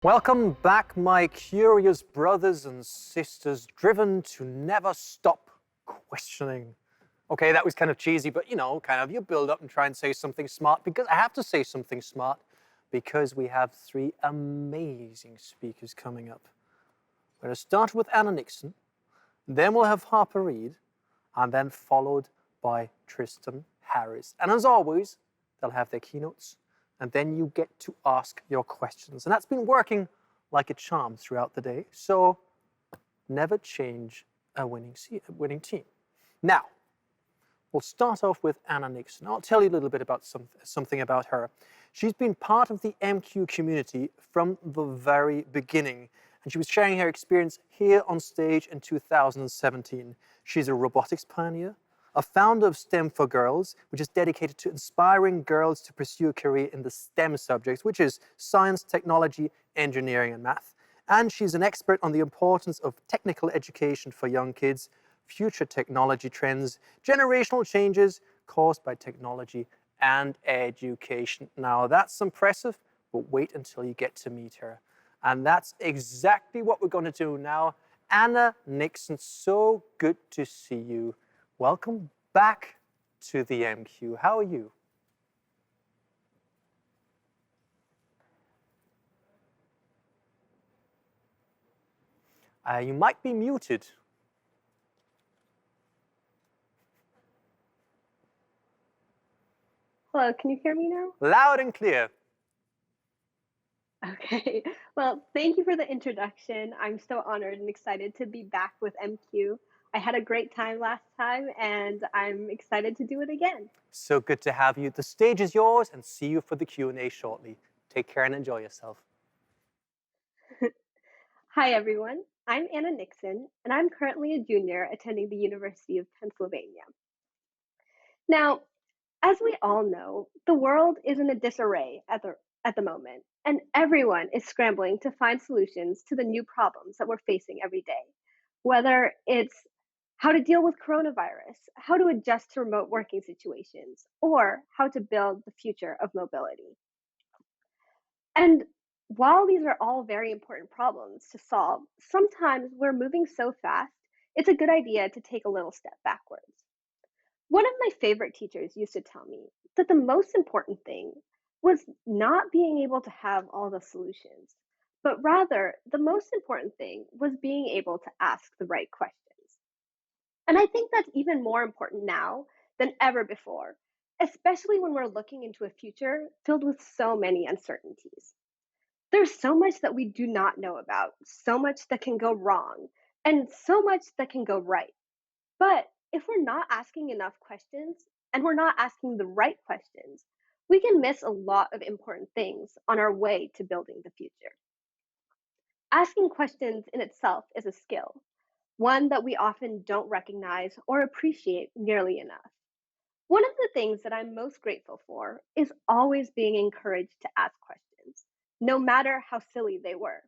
Welcome back, my curious brothers and sisters, driven to never stop questioning. Okay, that was kind of cheesy, but you build up and try and say something smart because I have to say something smart because we have three amazing speakers coming up. We're going to start with Anna Nixon, then we'll have Harper Reed, and then followed by Tristan Harris. And as always, they'll have their keynotes, and then you get to ask your questions. And that's been working like a charm throughout the day. So never change a winning team. Now, we'll start off with Anna Nixon. I'll tell you a little bit about something about her. She's been part of the MQ community from the very beginning, and she was sharing her experience here on stage in 2017. She's a robotics pioneer, a founder of STEM for Girls, which is dedicated to inspiring girls to pursue a career in the STEM subjects, which is science, technology, engineering, and math. And she's an expert on the importance of technical education for young kids, future technology trends, generational changes caused by technology and education. Now, that's impressive, but wait until you get to meet her. And that's exactly what we're going to do now. Anna Nixon, so good to see you. Welcome back to the MQ. How are you? You might be muted. Hello, can you hear me now? Loud and clear. Okay, well, thank you for the introduction. I'm so honored and excited to be back with MQ. I had a great time last time, and I'm excited to do it again. So good to have you. The stage is yours, and see you for the Q&A shortly. Take care and enjoy yourself. Hi, everyone. I'm Anna Nixon, and I'm currently a junior attending the University of Pennsylvania. Now, as we all know, the world is in a disarray at the moment, and everyone is scrambling to find solutions to the new problems that we're facing every day. Whether it's how to deal with coronavirus, how to adjust to remote working situations, or how to build the future of mobility. And while these are all very important problems to solve, sometimes we're moving so fast, it's a good idea to take a little step backwards. One of my favorite teachers used to tell me that the most important thing was not being able to have all the solutions, but rather the most important thing was being able to ask the right questions. And I think that's even more important now than ever before, especially when we're looking into a future filled with so many uncertainties. There's so much that we do not know about, so much that can go wrong, and so much that can go right. But if we're not asking enough questions and we're not asking the right questions, we can miss a lot of important things on our way to building the future. Asking questions in itself is a skill, one that we often don't recognize or appreciate nearly enough. One of the things that I'm most grateful for is always being encouraged to ask questions, no matter how silly they were.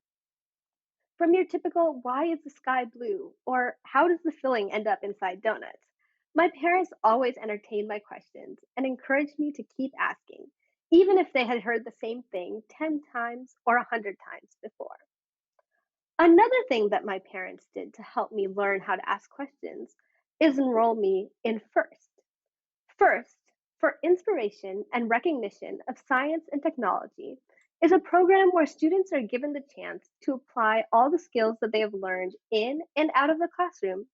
From your typical, why is the sky blue? Or how does the filling end up inside donuts? My parents always entertained my questions and encouraged me to keep asking, even if they had heard the same thing 10 times or 100 times before. Another thing that my parents did to help me learn how to ask questions is enroll me in FIRST. FIRST, for Inspiration and Recognition of Science and Technology, is a program where students are given the chance to apply all the skills that they have learned in and out of the classroom,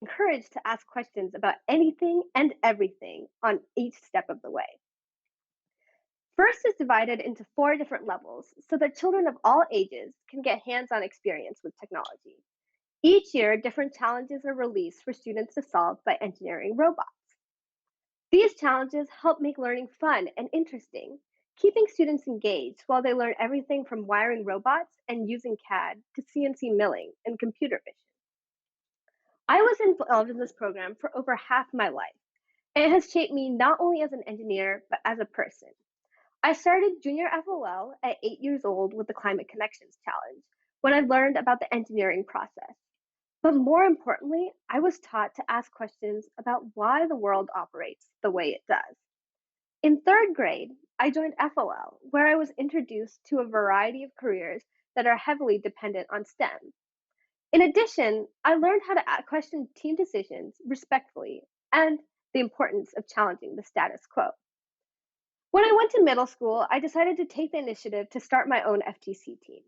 encouraged to ask questions about anything and everything on each step of the way. FIRST is divided into 4 different levels so that children of all ages can get hands-on experience with technology. Each year, different challenges are released for students to solve by engineering robots. These challenges help make learning fun and interesting, keeping students engaged while they learn everything from wiring robots and using CAD to CNC milling and computer vision. I was involved in this program for over half my life, and it has shaped me not only as an engineer, but as a person. I started junior FOL at 8 years old with the Climate Connections Challenge when I learned about the engineering process. But more importantly, I was taught to ask questions about why the world operates the way it does. In 3rd grade, I joined FOL, where I was introduced to a variety of careers that are heavily dependent on STEM. In addition, I learned how to question team decisions respectfully and the importance of challenging the status quo. When I went to middle school, I decided to take the initiative to start my own FTC team.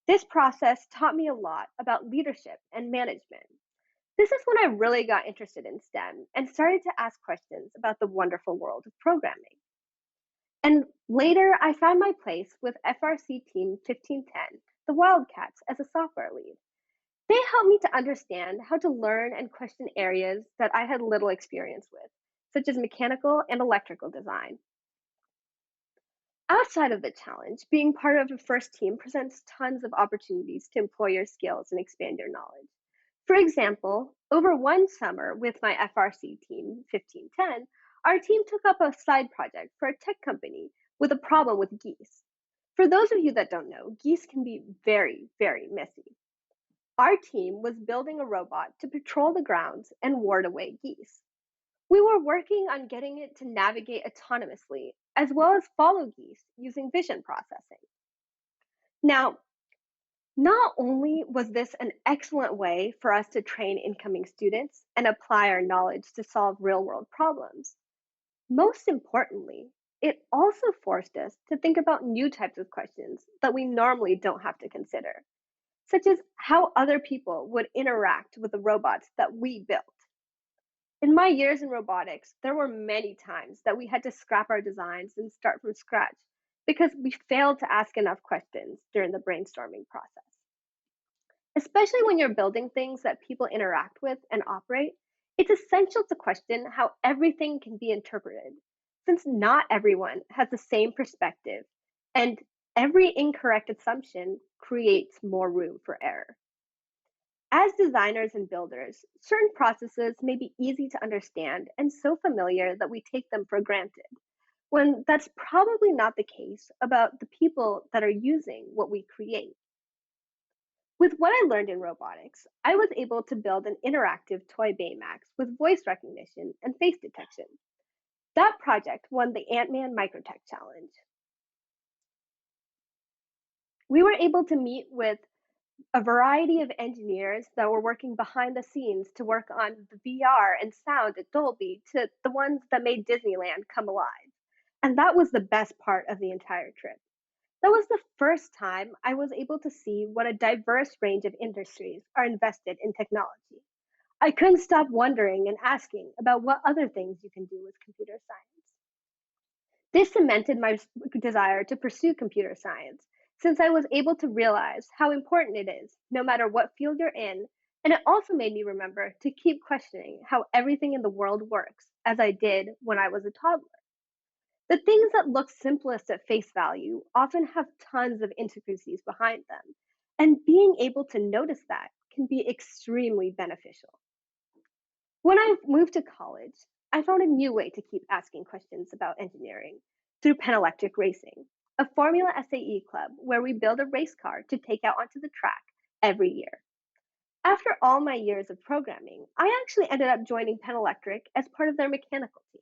This process taught me a lot about leadership and management. This is when I really got interested in STEM and started to ask questions about the wonderful world of programming. And later, I found my place with FRC Team 1510, the Wildcats, as a software lead. They helped me to understand how to learn and question areas that I had little experience with, such as mechanical and electrical design. Outside of the challenge, being part of a first team presents tons of opportunities to employ your skills and expand your knowledge. For example, over one summer with my FRC team, 1510, our team took up a side project for a tech company with a problem with geese. For those of you that don't know, geese can be very, very messy. Our team was building a robot to patrol the grounds and ward away geese. We were working on getting it to navigate autonomously, as well as follow geese using vision processing. Now, not only was this an excellent way for us to train incoming students and apply our knowledge to solve real world problems, most importantly, it also forced us to think about new types of questions that we normally don't have to consider, such as how other people would interact with the robots that we built. In my years in robotics, there were many times that we had to scrap our designs and start from scratch because we failed to ask enough questions during the brainstorming process. Especially when you're building things that people interact with and operate, it's essential to question how everything can be interpreted, since not everyone has the same perspective, and every incorrect assumption creates more room for error. As designers and builders, certain processes may be easy to understand and so familiar that we take them for granted, when that's probably not the case about the people that are using what we create. With what I learned in robotics, I was able to build an interactive toy Baymax with voice recognition and face detection. That project won the Ant-Man Microtech Challenge. We were able to meet with a variety of engineers that were working behind the scenes to work on the VR and sound at Dolby to the ones that made Disneyland come alive. And that was the best part of the entire trip. That was the first time I was able to see what a diverse range of industries are invested in technology. I couldn't stop wondering and asking about what other things you can do with computer science. This cemented my desire to pursue computer science since I was able to realize how important it is, no matter what field you're in, and it also made me remember to keep questioning how everything in the world works, as I did when I was a toddler. The things that look simplest at face value often have tons of intricacies behind them, and being able to notice that can be extremely beneficial. When I moved to college, I found a new way to keep asking questions about engineering through Electric Racing, a Formula SAE club where we build a race car to take out onto the track every year. After all my years of programming, I actually ended up joining Electric as part of their mechanical team.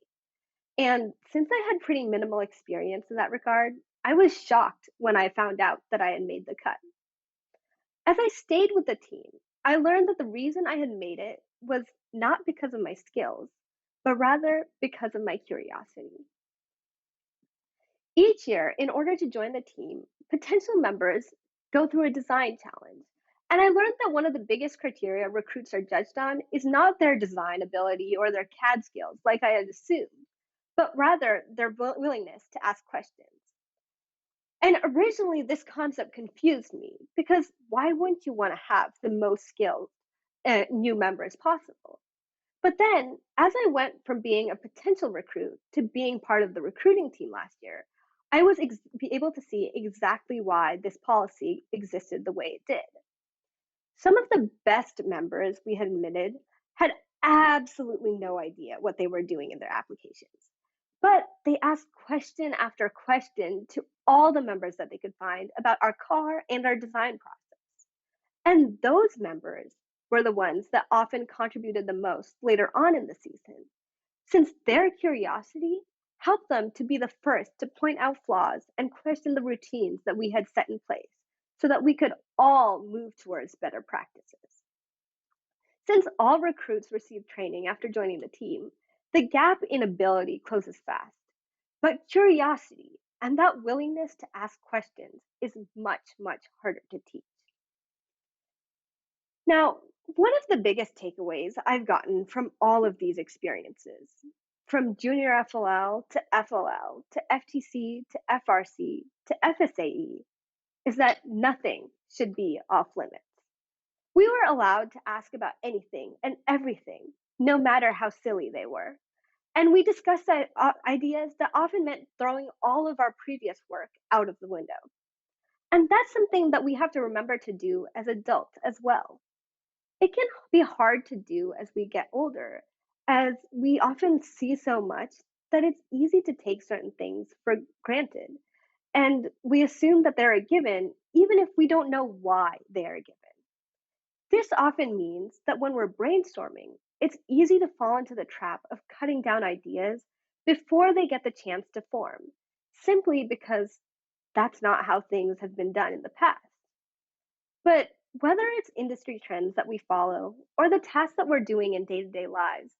And since I had pretty minimal experience in that regard, I was shocked when I found out that I had made the cut. As I stayed with the team, I learned that the reason I had made it was not because of my skills, but rather because of my curiosity. Each year, in order to join the team, potential members go through a design challenge. And I learned that one of the biggest criteria recruits are judged on is not their design ability or their CAD skills, like I had assumed, but rather their willingness to ask questions. And originally, this concept confused me because why wouldn't you want to have the most skilled new members possible? But then, as I went from being a potential recruit to being part of the recruiting team last year, I was able to see exactly why this policy existed the way it did. Some of the best members we had admitted had absolutely no idea what they were doing in their applications. But they asked question after question to all the members that they could find about our car and our design process. And those members were the ones that often contributed the most later on in the season, since their curiosity help them to be the first to point out flaws and question the routines that we had set in place so that we could all move towards better practices. Since all recruits receive training after joining the team, the gap in ability closes fast. But curiosity and that willingness to ask questions is much, much harder to teach. Now, one of the biggest takeaways I've gotten from all of these experiences, from junior FLL to FLL to FTC to FRC to FSAE, is that nothing should be off limits. We were allowed to ask about anything and everything, no matter how silly they were. And we discussed ideas that often meant throwing all of our previous work out of the window. And that's something that we have to remember to do as adults as well. It can be hard to do as we get older, as we often see so much that it's easy to take certain things for granted. And we assume that they're a given, even if we don't know why they are a given. This often means that when we're brainstorming, it's easy to fall into the trap of cutting down ideas before they get the chance to form, simply because that's not how things have been done in the past. But whether it's industry trends that we follow or the tasks that we're doing in day to day lives,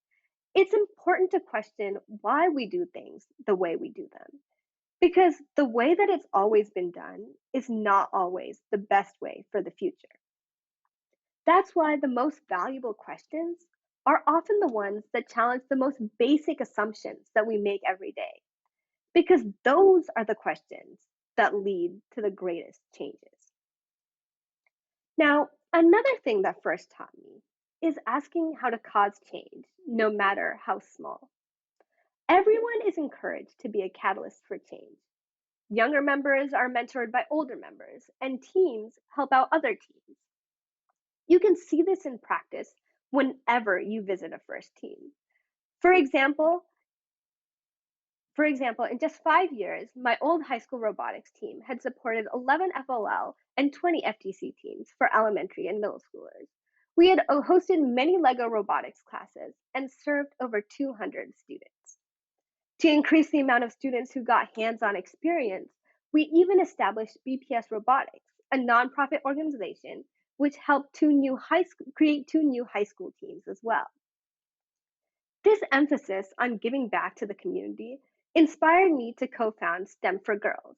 it's important to question why we do things the way we do them. Because the way that it's always been done is not always the best way for the future. That's why the most valuable questions are often the ones that challenge the most basic assumptions that we make every day, because those are the questions that lead to the greatest changes. Now, another thing that first taught me is asking how to cause change, no matter how small. Everyone is encouraged to be a catalyst for change. Younger members are mentored by older members, and teams help out other teams. You can see this in practice whenever you visit a first team. For example, in just 5 years, my old high school robotics team had supported 11 FLL and 20 FTC teams for elementary and middle schoolers. We had hosted many LEGO robotics classes and served over 200 students. To increase the amount of students who got hands on experience, we even established BPS Robotics, a nonprofit organization which helped create two new high school teams as well. This emphasis on giving back to the community inspired me to co found STEM for Girls,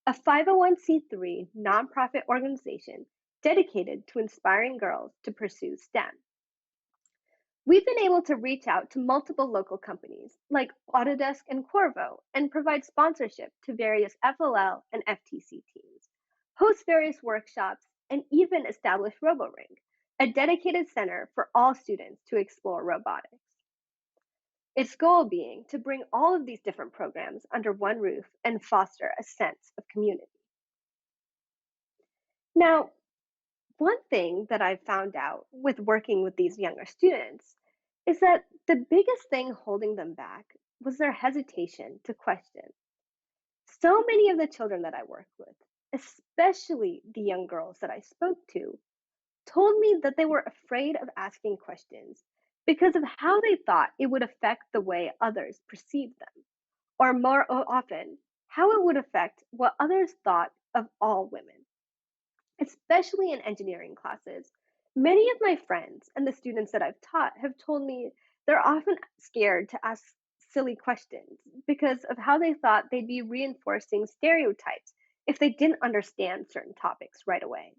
a 501c3 nonprofit organization dedicated to inspiring girls to pursue STEM. We've been able to reach out to multiple local companies like Autodesk and Corvo and provide sponsorship to various FLL and FTC teams, host various workshops, and even establish RoboRing, a dedicated center for all students to explore robotics. Its goal being to bring all of these different programs under one roof and foster a sense of community. Now, one thing that I've found out with working with these younger students is that the biggest thing holding them back was their hesitation to question. So many of the children that I worked with, especially the young girls that I spoke to, told me that they were afraid of asking questions because of how they thought it would affect the way others perceived them, or more often, how it would affect what others thought of all women. Especially in engineering classes, many of my friends and the students that I've taught have told me they're often scared to ask silly questions because of how they thought they'd be reinforcing stereotypes if they didn't understand certain topics right away.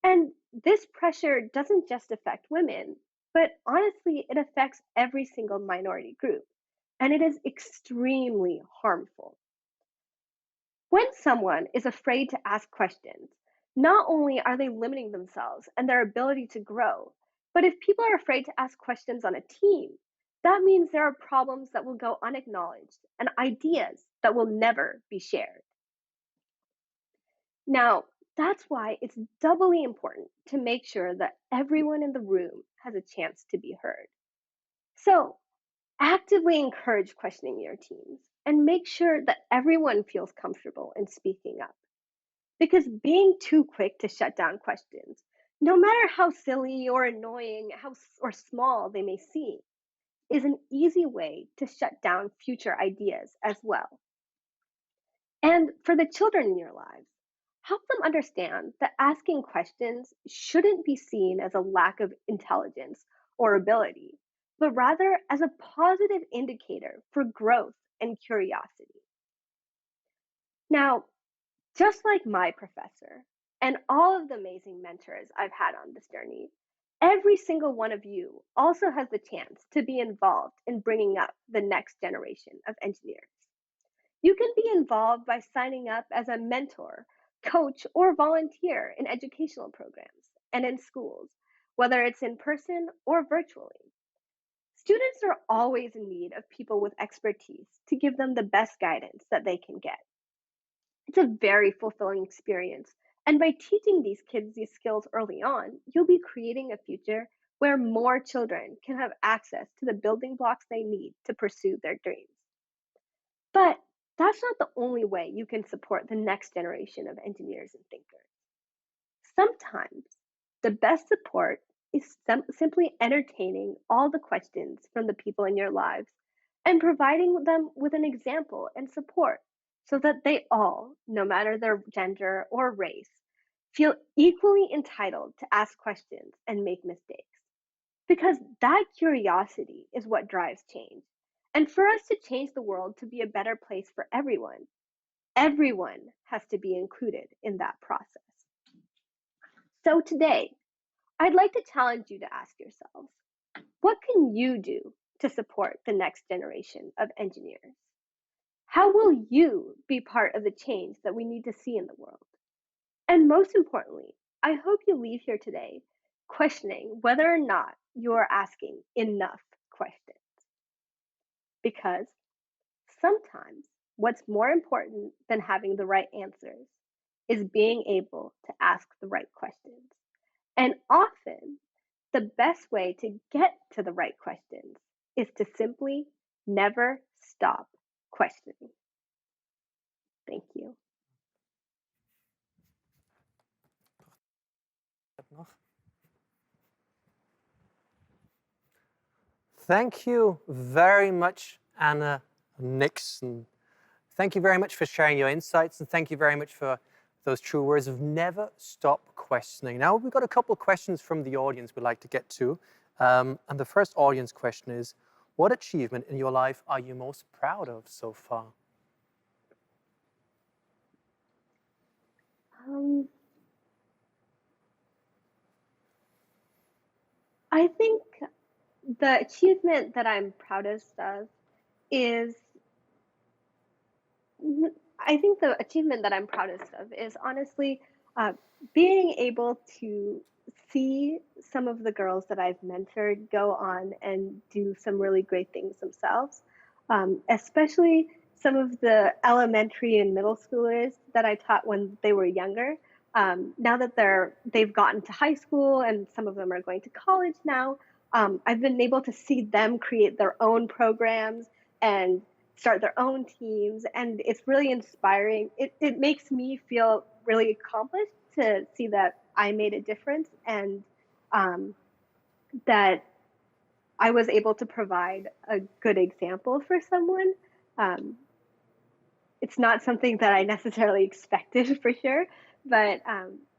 And this pressure doesn't just affect women, but honestly, it affects every single minority group, and it is extremely harmful. When someone is afraid to ask questions, not only are they limiting themselves and their ability to grow, but if people are afraid to ask questions on a team, that means there are problems that will go unacknowledged and ideas that will never be shared. Now, that's why it's doubly important to make sure that everyone in the room has a chance to be heard. So, actively encourage questioning your teams and make sure that everyone feels comfortable in speaking up. Because being too quick to shut down questions, no matter how silly or annoying or small they may seem, is an easy way to shut down future ideas as well. And for the children in your lives, help them understand that asking questions shouldn't be seen as a lack of intelligence or ability, but rather as a positive indicator for growth and curiosity. Now, just like my professor and all of the amazing mentors I've had on this journey, every single one of you also has the chance to be involved in bringing up the next generation of engineers. You can be involved by signing up as a mentor, coach, or volunteer in educational programs and in schools, whether it's in person or virtually. Students are always in need of people with expertise to give them the best guidance that they can get. It's a very fulfilling experience. And by teaching these kids these skills early on, you'll be creating a future where more children can have access to the building blocks they need to pursue their dreams. But that's not the only way you can support the next generation of engineers and thinkers. Sometimes the best support is simply entertaining all the questions from the people in your lives and providing them with an example and support so that they all, no matter their gender or race, feel equally entitled to ask questions and make mistakes. Because that curiosity is what drives change. And for us to change the world to be a better place for everyone has to be included in that process. So today, I'd like to challenge you to ask yourselves, what can you do to support the next generation of engineers? How will you be part of the change that we need to see in the world? And most importantly, I hope you leave here today questioning whether or not you're asking enough questions. Because sometimes what's more important than having the right answers is being able to ask the right questions. And often, the best way to get to the right questions is to simply never stop questioning. Thank you. Thank you very much, Anna Nixon. Thank you very much for sharing your insights, and thank you very much for those true words of never stop questioning. Now, we've got a couple of questions from the audience we'd like to get to. And the first audience question is, what achievement in your life are you most proud of so far? I think the achievement that I'm proudest of is I think the achievement that I'm proudest of is honestly uh, being able to see some of the girls that I've mentored go on and do some really great things themselves, especially some of the elementary and middle schoolers that I taught when they were younger. Now that they've gotten to high school and some of them are going to college now, I've been able to see them create their own programs and start their own teams, and it's really inspiring. It makes me feel really accomplished to see that I made a difference and that I was able to provide a good example for someone. Um, it's not something that I necessarily expected for sure, but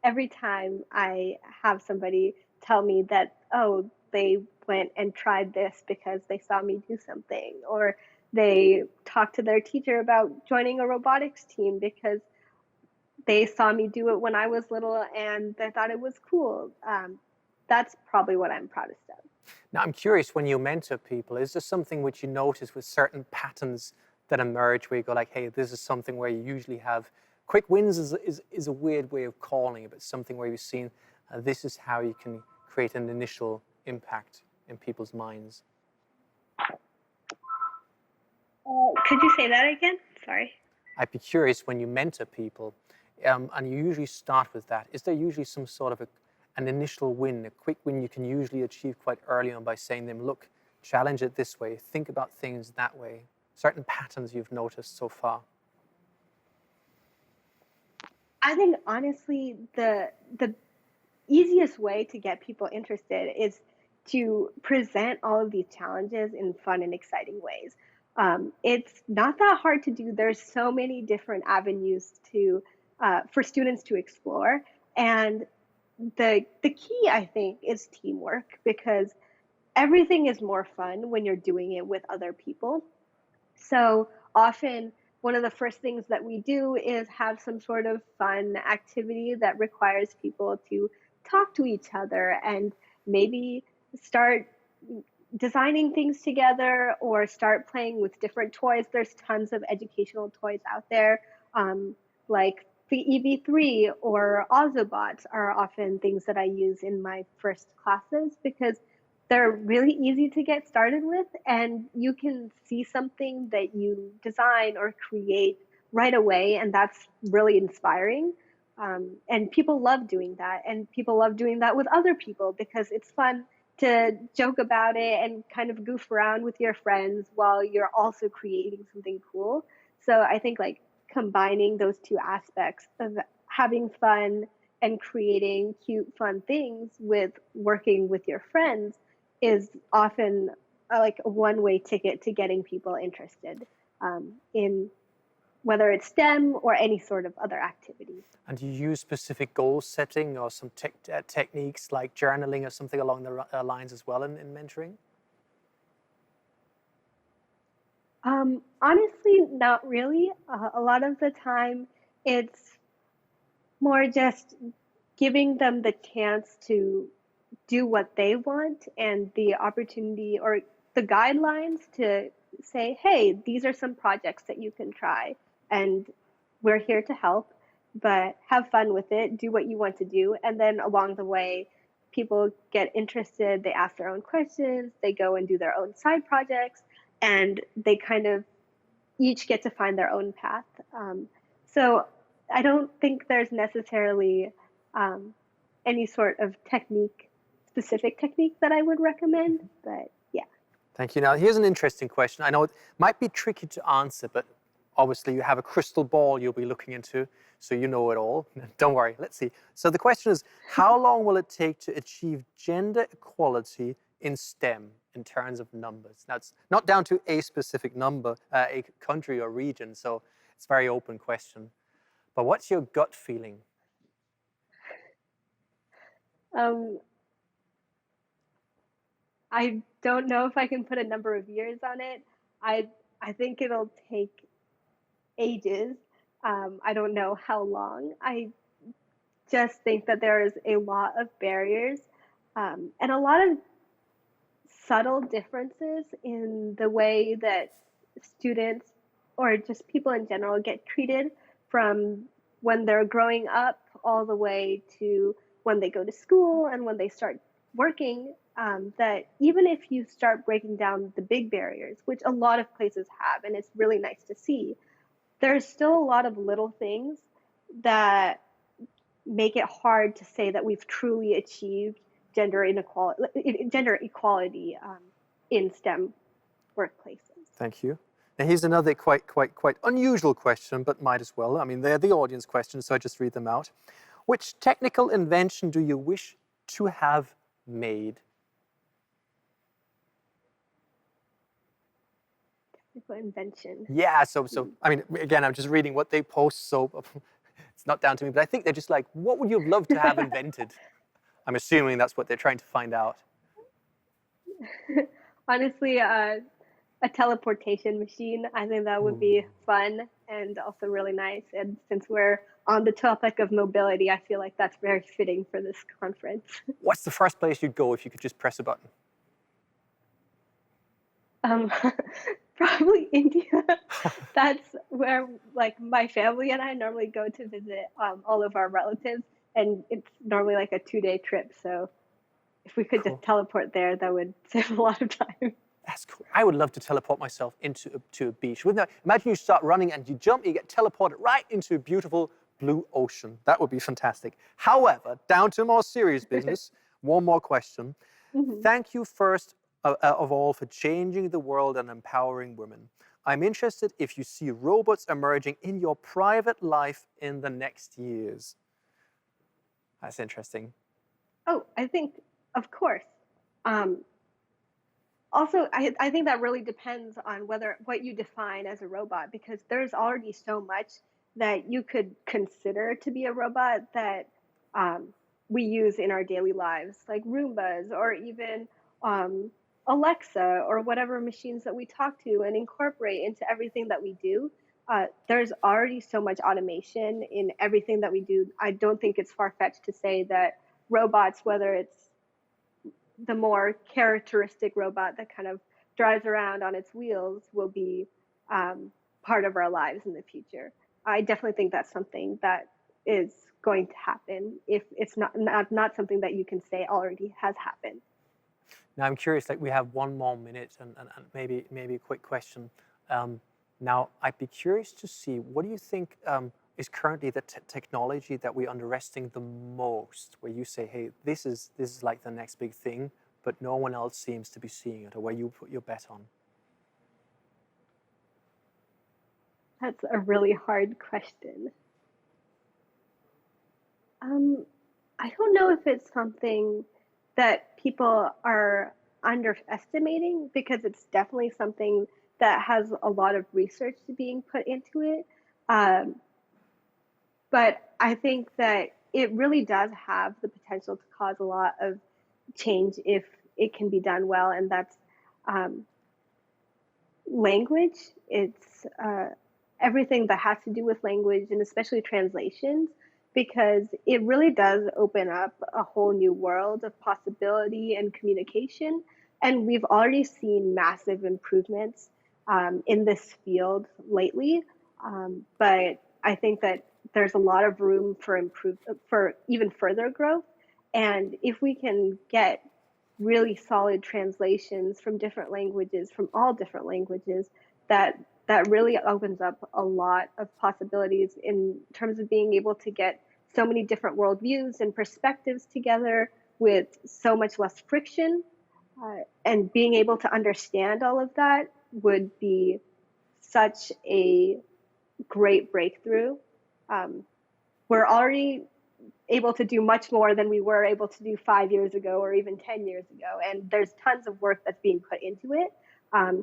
every time I have somebody tell me that, oh, they went and tried this because they saw me do something, or they talked to their teacher about joining a robotics team because they saw me do it when I was little and they thought it was cool. That's probably what I'm proudest of. Now, I'm curious, when you mentor people, is there something which you notice with certain patterns that emerge where you go like, hey, this is something where you usually have quick wins is a weird way of calling it, but something where you've seen this is how you can create an initial impact in people's minds? Could you say that again? Sorry. I'd be curious, when you mentor people, and you usually start with that, is there usually some sort of an initial win, a quick win you can usually achieve quite early on by saying to them, look, challenge it this way, think about things that way, certain patterns you've noticed so far? I think honestly, the easiest way to get people interested is to present all of these challenges in fun and exciting ways. It's not that hard to do. There's so many different avenues to for students to explore, and the key, I think, is teamwork, because everything is more fun when you're doing it with other people. So often, one of the first things that we do is have some sort of fun activity that requires people to talk to each other and maybe start designing things together or start playing with different toys. There's tons of educational toys out there, like the EV3 or Ozobots are often things that I use in my first classes because they're really easy to get started with, and you can see something that you design or create right away, and that's really inspiring. And people love doing that, and people love doing that with other people because it's fun to joke about it and kind of goof around with your friends while you're also creating something cool. So I think like combining those two aspects of having fun and creating cute, fun things with working with your friends is often like a one-way ticket to getting people interested in whether it's STEM or any sort of other activity. And do you use specific goal setting or some techniques like journaling or something along the lines as well in mentoring? Honestly, not really. A lot of the time, it's more just giving them the chance to do what they want and the opportunity or the guidelines to say, hey, these are some projects that you can try, and we're here to help, but have fun with it, do what you want to do. And then along the way, people get interested, they ask their own questions, they go and do their own side projects, and they kind of each get to find their own path. So I don't think there's necessarily um, any sort of specific technique that I would recommend, but yeah. Thank you. Now, here's an interesting question. I know it might be tricky to answer, but obviously you have a crystal ball you'll be looking into, so you know it all. Don't worry, let's see. So the question is, how long will it take to achieve gender equality in STEM in terms of numbers? Now, it's not down to a specific number, a country or region, so it's a very open question. But what's your gut feeling? Um, I don't know if I can put a number of years on it. I I think it'll take ages. I don't know how long. I just think that there is a lot of barriers and a lot of subtle differences in the way that students or just people in general get treated from when they're growing up all the way to when they go to school and when they start working. That even if you start breaking down the big barriers, which a lot of places have, and it's really nice to see, there's still a lot of little things that make it hard to say that we've truly achieved gender equality in STEM workplaces. Thank you. Now, here's another quite unusual question, but might as well. I mean, they're the audience questions, so I just read them out. Which technical invention do you wish to have made? Technical invention. Yeah, so I mean, again, I'm just reading what they post, so it's not down to me, but I think they're just like, what would you have loved to have invented? I'm assuming that's what they're trying to find out. Honestly, a teleportation machine. I think that would be fun and also really nice. And since we're on the topic of mobility, I feel like that's very fitting for this conference. What's the first place you'd go if you could just press a button? Um, Probably India. That's where like my family and I normally go to visit all of our relatives, and it's normally like a 2-day trip. So if we could Cool. just teleport there, that would save a lot of time. That's cool. I would love to teleport myself to a beach. Wouldn't that? Imagine you start running and you jump, you get teleported right into a beautiful blue ocean. That would be fantastic. However, down to more serious business, one more question. Mhm. Thank you first of all for changing the world and empowering women. I'm interested if you see robots emerging in your private life in the next years. That's interesting. Oh, I think, of course. Um, Also, I think that really depends on whether what you define as a robot, because there's already so much that you could consider to be a robot that um, we use in our daily lives, like Roombas or even um, Alexa or whatever machines that we talk to and incorporate into everything that we do. There's already so much automation in everything that we do. I don't think it's far fetched to say that robots, whether it's the more characteristic robot that kind of drives around on its wheels, will be um, part of our lives in the future. I definitely think that's something that is going to happen if it's not something that you can say already has happened. Now I'm curious, like we have 1 more minute and maybe a quick question. Um, Now I'd be curious to see, what do you think is currently the technology that we're underestimating the most, where you say, hey, this is like the next big thing, but no one else seems to be seeing it, or where you put your bet on? That's a really hard question. Um, I don't know if it's something that people are underestimating, because it's definitely something that has a lot of research being put into it. Um, but I think that it really does have the potential to cause a lot of change if it can be done well, and that's um, language. It's everything that has to do with language, and especially translations, because it really does open up a whole new world of possibility and communication. And we've already seen massive improvements in this field lately. But I think that there's a lot of room for even further growth. And if we can get really solid translations from different languages, from all different languages, that that really opens up a lot of possibilities in terms of being able to get so many different worldviews and perspectives together with so much less friction. And being able to understand all of that would be such a great breakthrough. Um, we're already able to do much more than we were able to do 5 years ago or even 10 years ago. And there's tons of work that's being put into it.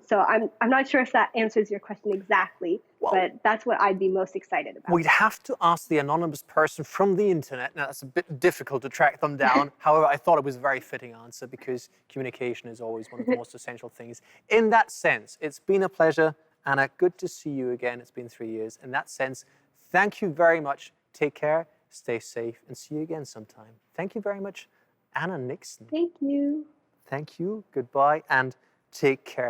So I'm not sure if that answers your question exactly, Well, but that's what I'd be most excited about. we'd have to ask the anonymous person from the internet. Now, that's a bit difficult to track them down. However, I thought it was a very fitting answer, because communication is always one of the most essential things. In that sense, it's been a pleasure, Anna. Good to see you again. It's been 3 years. In that sense, thank you very much. Take care, stay safe, and see you again sometime. Thank you very much, Anna Nixon. Thank you. Thank you, goodbye, and take care.